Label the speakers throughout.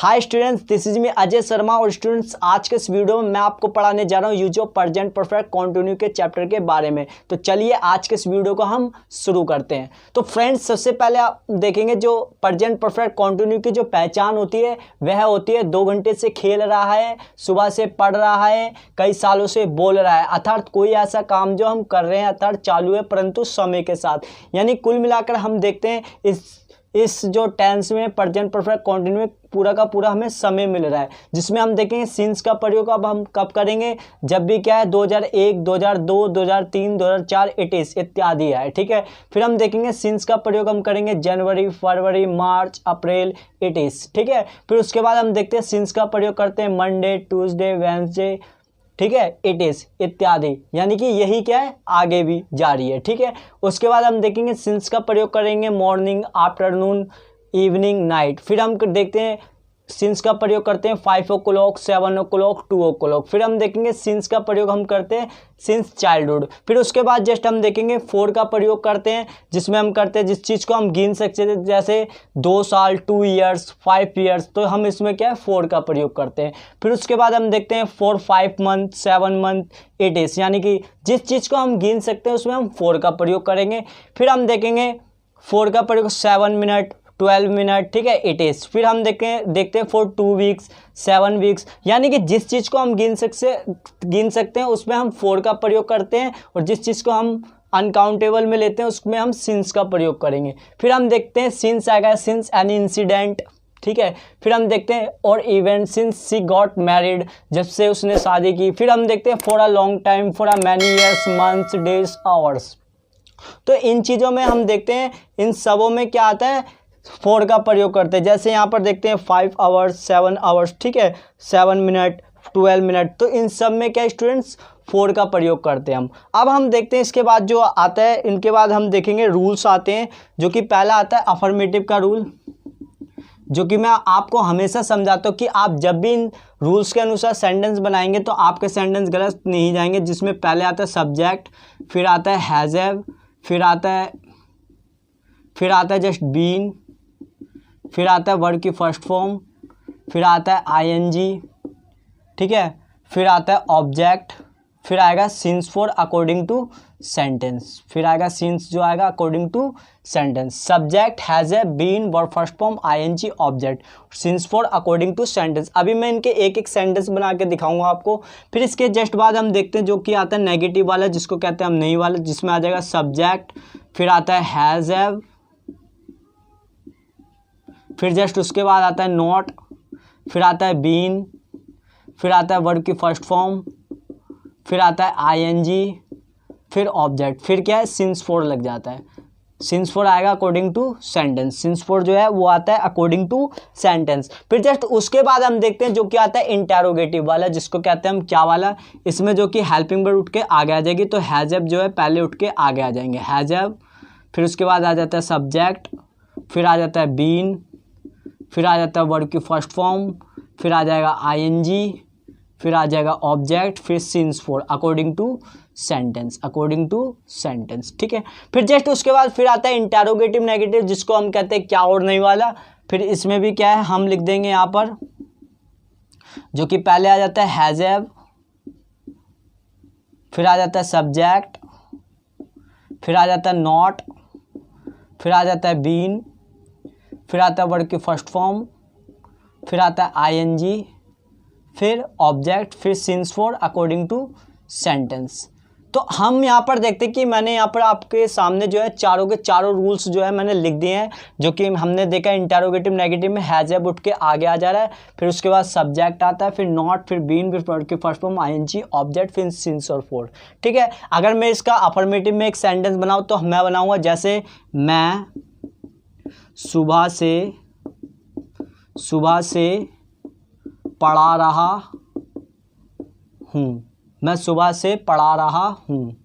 Speaker 1: Hi students, this is me Ajay Sharma. और students, आज के इस वीडियो में मैं आपको पढ़ाने जा रहा हूँ use of present perfect continue के चैप्टर के बारे में। तो चलिए आज के इस वीडियो को हम शुरू करते हैं। तो फ्रेंड्स, सबसे पहले आप देखेंगे जो प्रेजेंट परफेक्ट कंटिन्यू की जो पहचान होती है वह होती है 2 घंटे से खेल रहा है, सुबह से पढ़ रहा है, कई सालों से बोल रहा है। अर्थात कोई ऐसा काम जो हम कर रहे हैं अर्थात चालू है परंतु समय के साथ। यानी कुल मिलाकर हम देखते हैं इस जो टेंस में प्रेजेंट परफेक्ट कंटिन्यू में पूरा का पूरा हमें समय मिल रहा है, जिसमें हम देखेंगे सिंस का प्रयोग अब हम कब करेंगे, जब भी क्या है 2001, 2002, 2003, 2004 इट इज इत्यादि है। ठीक है, फिर हम देखेंगे सिंस का प्रयोग हम करेंगे जनवरी, फरवरी, मार्च, अप्रैल इट इज। ठीक है, फिर उसके बाद हम देखते हैं सिंस का प्रयोग करते हैं मंडे, ट्यूसडे, वेडनेसडे, ठीक है, इट इज इत्यादि। यानी कि यही क्या है आगे भी जारी है। ठीक है, उसके बाद हम देखेंगे सिंस का प्रयोग करेंगे मॉर्निंग, आफ्टरनून, इवनिंग, नाइट। फिर हम देखते हैं सिंस का प्रयोग करते हैं 5 o'clock, 7 o'clock, 2 o'clock। फिर हम देखेंगे सिंस का प्रयोग हम करते हैं सिंस चाइल्डहुड। फिर उसके बाद जस्ट हम देखेंगे फॉर का प्रयोग करते हैं, जिसमें हम करते हैं जिस चीज़ को हम गिन सकते हैं, जैसे 2 साल, 2 years, 5 years, तो हम इसमें क्या है फॉर का प्रयोग करते हैं। फिर उसके बाद हम देखते हैं for 5 month, 7 month it is. यानी कि जिस चीज़ को हम गिन सकते हैं उसमें हम फॉर का प्रयोग करेंगे। फिर हम देखेंगे फॉर का प्रयोग 7 मिनट, 12 मिनट, ठीक है, इट इज़। फिर हम देखते हैं फॉर 2 weeks, 7 weeks। यानी कि जिस चीज़ को हम गिन सकते हैं उसमें हम फॉर का प्रयोग करते हैं, और जिस चीज़ को हम अनकाउंटेबल में लेते हैं उसमें हम सिंस का प्रयोग करेंगे। फिर हम देखते हैं सिंस आएगा सिंस एन इंसिडेंट। ठीक है, फिर हम देखते हैं और event since C got married, जब से उसने शादी की। फिर हम देखते हैं for a long time, for a many years, months, days, hours. तो इन चीज़ों में हम देखते हैं इन सबों में क्या आता है फॉर का प्रयोग करते हैं। जैसे यहाँ पर देखते हैं 5 hours, 7 hours, ठीक है, 7 मिनट, 12 मिनट। तो इन सब में क्या स्टूडेंट्स फॉर का प्रयोग करते हैं हम। अब हम देखते हैं इसके बाद जो आता है, इनके बाद हम देखेंगे रूल्स आते हैं, जो कि पहला आता है अफर्मेटिव का रूल, जो कि मैं आपको हमेशा समझाता हूँ कि आप जब भी इन रूल्स के अनुसार सेंटेंस बनाएंगे तो आपके सेंटेंस गलत नहीं जाएंगे। जिसमें पहले आता है सब्जेक्ट, फिर आता है हैज़ हैव, फिर आता है जस्ट बीन, फिर आता है वर्ड की फर्स्ट फॉर्म, फिर आता है आईएनजी, ठीक है, फिर आता है ऑब्जेक्ट, फिर आएगा since for according to sentence, फिर आएगा सिंस जो आएगा according to sentence, subject, has a, been, word first form, ING, object, since for according to sentence. अभी मैं इनके एक एक सेंटेंस बना के दिखाऊंगा आपको। फिर इसके जस्ट बाद हम देखते हैं जो कि आता है नेगेटिव वाला, जिसको कहते हैं हम नहीं वाला, जिसमें आ जाएगा सब्जेक्ट, फिर आता है हैज हैव, फिर जस्ट उसके बाद आता है नॉट, फिर आता है बीन, फिर आता है वर्ड की फर्स्ट फॉर्म, फिर आता है आईएनजी, फिर ऑब्जेक्ट, फिर क्या है सिंस फॉर लग जाता है। सिंस फॉर आएगा according to sentence, since for जो है वो आता है अकॉर्डिंग टू सेंटेंस। फिर जस्ट उसके बाद हम देखते हैं जो कि आता है इंटेरोगेटिव वाला, जिसको कहते हैं हम क्या वाला, इसमें जो कि हेल्पिंग वर्ड उठ के आगे आ जाएगी। तो हैज हैव जो है पहले उठ के आगे आ जाएंगे, हैज हैव, फिर उसके बाद आ जाता है सब्जेक्ट, फिर आ जाता है बीन, फिर आ जाता है वर्ड की फर्स्ट फॉर्म, फिर आ जाएगा आईएनजी, फिर आ जाएगा ऑब्जेक्ट, फिर since for according to sentence, according to sentence. ठीक है, फिर जस्ट उसके बाद फिर आता है इंटेरोगेटिव नेगेटिव, जिसको हम कहते हैं क्या और नहीं वाला। फिर इसमें भी क्या है हम लिख देंगे यहाँ पर, जो कि पहले आ जाता है हैज हैव, फिर आ जाता है सब्जेक्ट, फिर आ जाता है नॉट, फिर आ जाता है बीन, फिर आता है वर्ड की फर्स्ट फॉर्म, फिर आता है आईएनजी, फिर ऑब्जेक्ट, फिर since for according to sentence. तो हम यहाँ पर देखते हैं कि मैंने यहाँ पर आपके सामने जो है चारों के चारों रूल्स जो है मैंने लिख दिए हैं, जो कि हमने देखा इंटेरोगेटिव नेगेटिव में हैज हैव उठ के आगे आ जा रहा है, फिर उसके बाद सब्जेक्ट आता है, फिर नॉट, फिर बीन, फिर वर्ड की फर्स्ट फॉर्म, आईएनजी, ऑब्जेक्ट, फिर सिंस और फॉर। ठीक है, अगर मैं इसका अफर्मेटिव में एक सेंटेंस बनाऊँ तो मैं बनाऊँगा जैसे मैं सुबह से पढ़ा रहा हूँ, मैं सुबह से पढ़ा रहा हूँ,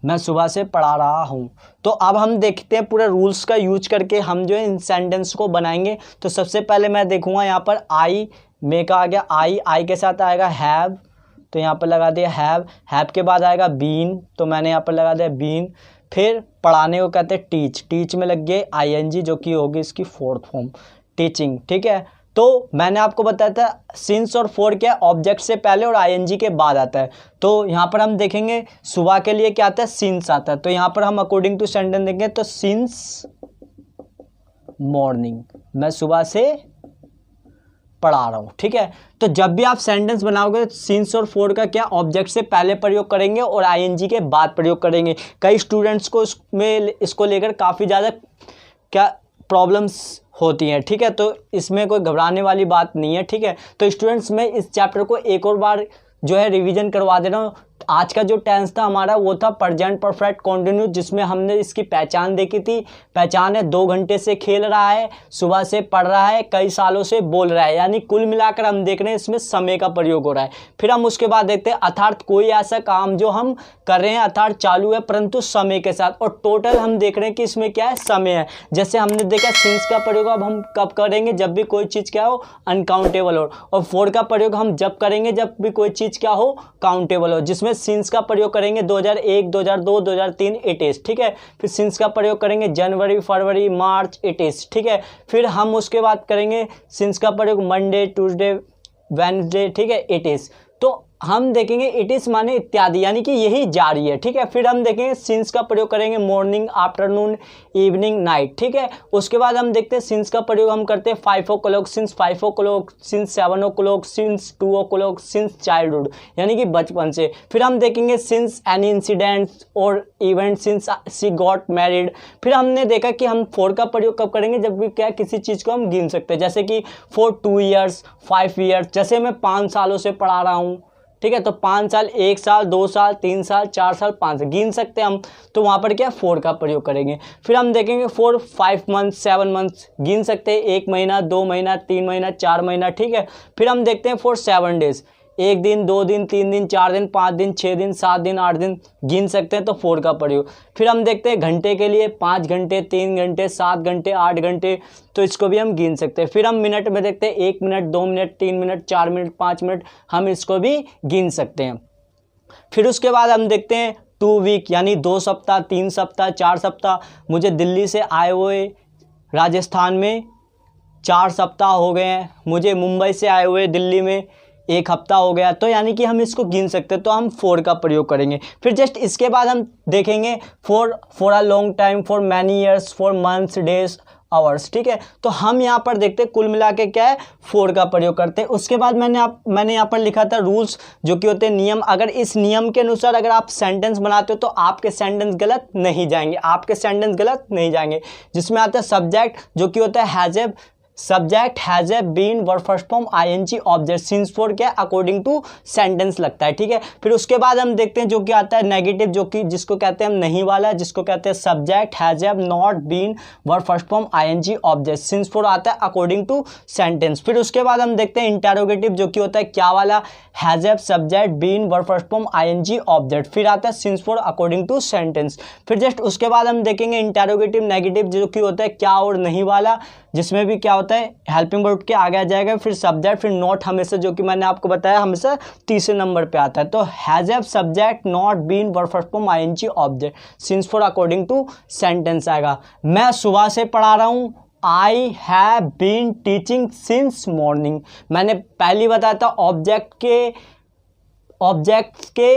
Speaker 1: मैं सुबह से पढ़ा रहा हूँ। तो अब हम देखते हैं पूरे रूल्स का यूज करके हम जो है इन सेंटेंस को बनाएंगे। तो सबसे पहले मैं देखूंगा यहाँ पर आई मे का आ गया, आई के साथ आएगा हैव, तो यहाँ पर लगा दिया हैव के बाद आएगा बीन, तो मैंने यहाँ पर लगा दिया बीन। फिर पढ़ाने को कहते हैं टीच में लग गए आईएनजी, जो कि होगी इसकी फोर्थ फॉर्म। टीचिंग, ठीक है। तो मैंने आपको बताया था सिंस और फॉर क्या ऑब्जेक्ट से पहले और आईएनजी के बाद आता है। तो यहाँ पर हम देखेंगे सुबह के लिए क्या आता है, सिंस आता है। तो यहाँ पर हम अकॉर्डिंग टू सेंटेंस देखेंगे तो सिंस मॉर्निंग, मैं सुबह से पढ़ा रहा हूँ, ठीक है। तो जब भी आप सेंटेंस बनाओगे सिंस और फॉर का क्या ऑब्जेक्ट से पहले प्रयोग करेंगे और आईएनजी के बाद प्रयोग करेंगे। कई स्टूडेंट्स को इसको लेकर काफ़ी ज़्यादा क्या प्रॉब्लम्स होती हैं, ठीक है। तो इसमें कोई घबराने वाली बात नहीं है, ठीक है। तो स्टूडेंट्स मैं इस चैप्टर को एक और बार जो है रिवीजन करवा दे रहा हूँ। आज का जो टेंस था हमारा वो था प्रेजेंट परफेक्ट कंटिन्यूस, जिसमें हमने इसकी पहचान देखी थी। पहचान है 2 घंटे से खेल रहा है, सुबह से पढ़ रहा है, कई सालों से बोल रहा है, यानी कुल मिलाकर हम देख रहे हैं इसमें समय का प्रयोग हो रहा है। फिर हम उसके बाद देखते हैं अर्थात कोई ऐसा काम जो हम कर रहे हैं अर्थात चालू है परंतु समय के साथ, और टोटल हम देख रहे हैं कि इसमें क्या है, समय है। जैसे हमने देखा सिंस का प्रयोग अब हम कब करेंगे, जब भी कोई चीज़ क्या हो अनकाउंटेबल हो, और फॉर का प्रयोग हम जब करेंगे जब भी कोई चीज़ क्या हो काउंटेबल हो, जिसमें सिंस का प्रयोग करेंगे 2001, 2002, 2003 इट इज, ठीक है। फिर सिंस का प्रयोग करेंगे जनवरी, फरवरी, मार्च इट इज, ठीक है। फिर हम उसके बाद करेंगे सिंस का प्रयोग मंडे, ट्यूसडे, वेडनेसडे, ठीक है, इट इज। तो हम देखेंगे इट इज माने इत्यादि, यानी कि यही जारी है, ठीक है। फिर हम देखेंगे सिंस का प्रयोग करेंगे मॉर्निंग, आफ्टरनून, इवनिंग, नाइट, ठीक है। उसके बाद हम देखते हैं सिंस का प्रयोग हम करते हैं 5 o'clock, since 5 o'clock, since 7 o'clock, since 2 o'clock, since childhood, यानी कि बचपन से। फिर हम देखेंगे सिंस एनी इंसिडेंट और event, since she got married. फिर हमने देखा कि हम फॉर का प्रयोग कब करेंगे, जब भी क्या किसी चीज़ को हम गिन सकते हैं, जैसे कि फॉर 2 years, 5 years, जैसे मैं 5 सालों से पढ़ा रहा हूँ, ठीक है। तो 5 साल, 1 साल, 2 साल, 3 साल, 4 साल, 5 साल गिन सकते हैं हम, तो वहाँ पर क्या फॉर का प्रयोग करेंगे। फिर हम देखेंगे फॉर 5 months, 7 months गिन सकते हैं, 1 महीना, 2 महीना, 3 महीना, 4 महीना, ठीक है। फिर हम देखते हैं फॉर 7 days, 1 दिन, 2 दिन, 3 दिन, 4 दिन, 5 दिन, 6 दिन, 7 दिन, 8 दिन गिन सकते हैं, तो फॉर का प्रयोग। फिर हम देखते हैं घंटे के लिए 5 घंटे, 3 घंटे, 7 घंटे, 8 घंटे, तो इसको भी हम गिन सकते हैं। फिर हम मिनट में देखते हैं 1 minute, 2 minute, 3 minute, 4 minute, 5 minute, हम इसको भी गिन सकते हैं। फिर उसके बाद हम देखते हैं 2 वीक, यानी 2 सप्ताह, 3 सप्ताह, 4 सप्ताह। मुझे दिल्ली से आए हुए राजस्थान में 4 सप्ताह हो गए हैं, मुझे मुंबई से आए हुए दिल्ली में 1 हफ्ता हो गया, तो यानी कि हम इसको गिन सकते हैं, तो हम फॉर का प्रयोग करेंगे। फिर जस्ट इसके बाद हम देखेंगे for a long time, for many years, for months, days, hours, ठीक है। तो हम यहाँ पर देखते हैं कुल मिला के क्या है फॉर का प्रयोग करते हैं। उसके बाद मैंने यहाँ पर लिखा था रूल्स, जो कि होते हैं नियम। अगर इस नियम के अनुसार अगर आप सेंटेंस बनाते हो तो आपके सेंटेंस गलत नहीं जाएंगे, आपके सेंटेंस गलत नहीं जाएंगे। जिसमें आता है सब्जेक्ट, जो कि होता है has a, subject has a been, verb first form ING, object since for क्या अकॉर्डिंग टू सेंटेंस लगता है, ठीक है। फिर उसके बाद हम देखते हैं जो कि आता है नेगेटिव, जो कि जिसको कहते हैं हम नहीं वाला, जिसको कहते हैं subject has a not been, verb first form ING, object since for आता है अकॉर्डिंग टू सेंटेंस। फिर उसके बाद हम देखते हैं इंटेरोगेटिव, जो कि होता है क्या वाला, has a, subject, been, verb first form ING, object, फिर आता है since for according to sentence. फिर जस्ट उसके बाद हम देखेंगे इंटेरोगेटिव नेगेटिव, जो कि होता है क्या और नहीं वाला, जिसमें भी क्या होता है हेल्पिंग वर्ब के आगे आ जाएगा। फिर सब्जेक्ट, फिर नॉट हमेशा, जो कि मैंने आपको बताया हमेशा तीसरे नंबर पे आता है। तो has a, subject, not been, verb first form ING, object, since for according to sentence आएगा। मैं सुबह से पढ़ा रहा हूँ, I have been teaching since morning. मैंने पहले बताया था ऑब्जेक्ट के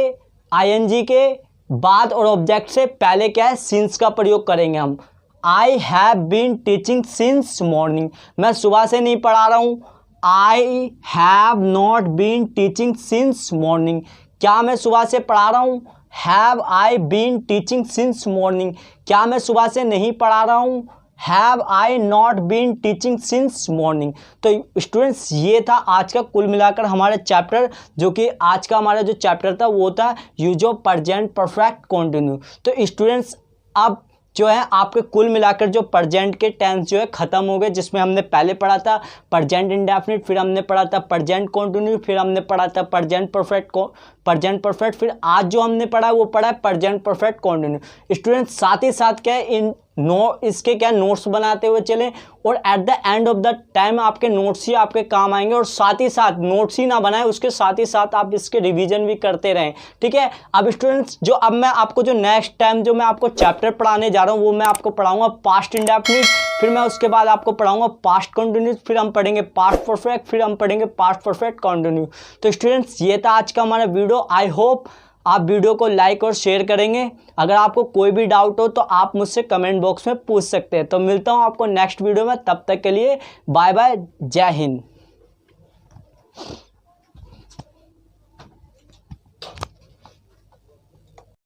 Speaker 1: आईएनजी के बाद और ऑब्जेक्ट से पहले क्या है सिंस का प्रयोग करेंगे हम। I have been teaching since morning, मैं सुबह से नहीं पढ़ा रहा हूँ। I have not been teaching since morning, क्या मैं सुबह से पढ़ा रहा हूँ। Have I been teaching since morning, क्या मैं सुबह से नहीं पढ़ा रहा हूँ। Have I not been teaching since morning. तो स्टूडेंट्स ये था आज का कुल मिलाकर हमारा चैप्टर, जो कि आज का हमारा जो चैप्टर था वो था use of present perfect continue. तो स्टूडेंट्स अब जो है आपके कुल मिलाकर जो प्रेजेंट के टेंस जो है ख़त्म हो गए, जिसमें हमने पहले पढ़ा था प्रेजेंट इंडेफिनिट, फिर हमने पढ़ा था प्रेजेंट कंटिन्यू, फिर हमने पढ़ा था प्रेजेंट परफेक्ट, फिर आज जो हमने पढ़ा वो पढ़ा है प्रेजेंट परफेक्ट कंटिन्यू। स्टूडेंट्स साथ ही साथ क्या है इसके क्या नोट्स बनाते हुए चलें, और at the end of the time आपके नोट्स ही आपके काम आएंगे। और साथ ही साथ नोट्स ही ना बनाएं, उसके साथ ही साथ आप इसके रिवीजन भी करते रहें, ठीक है। अब स्टूडेंट्स जो अब मैं आपको जो नेक्स्ट टाइम जो मैं आपको चैप्टर पढ़ाने जा रहा हूँ वो मैं आपको पढ़ाऊंगा पास्ट इंडेफिनिट, फिर मैं उसके बाद आपको पढ़ाऊंगा पास्ट कंटिन्यूस, फिर हम पढ़ेंगे पास्ट परफेक्ट, फिर हम पढ़ेंगे पास्ट परफेक्ट कंटिन्यू। तो स्टूडेंट्स ये था आज का हमारा वीडियो। आई होप आप वीडियो को लाइक और शेयर करेंगे। अगर आपको कोई भी डाउट हो तो आप मुझसे कमेंट बॉक्स में पूछ सकते हैं। तो मिलता हूँ आपको नेक्स्ट वीडियो में, तब तक के लिए बाय बाय, जय हिंद।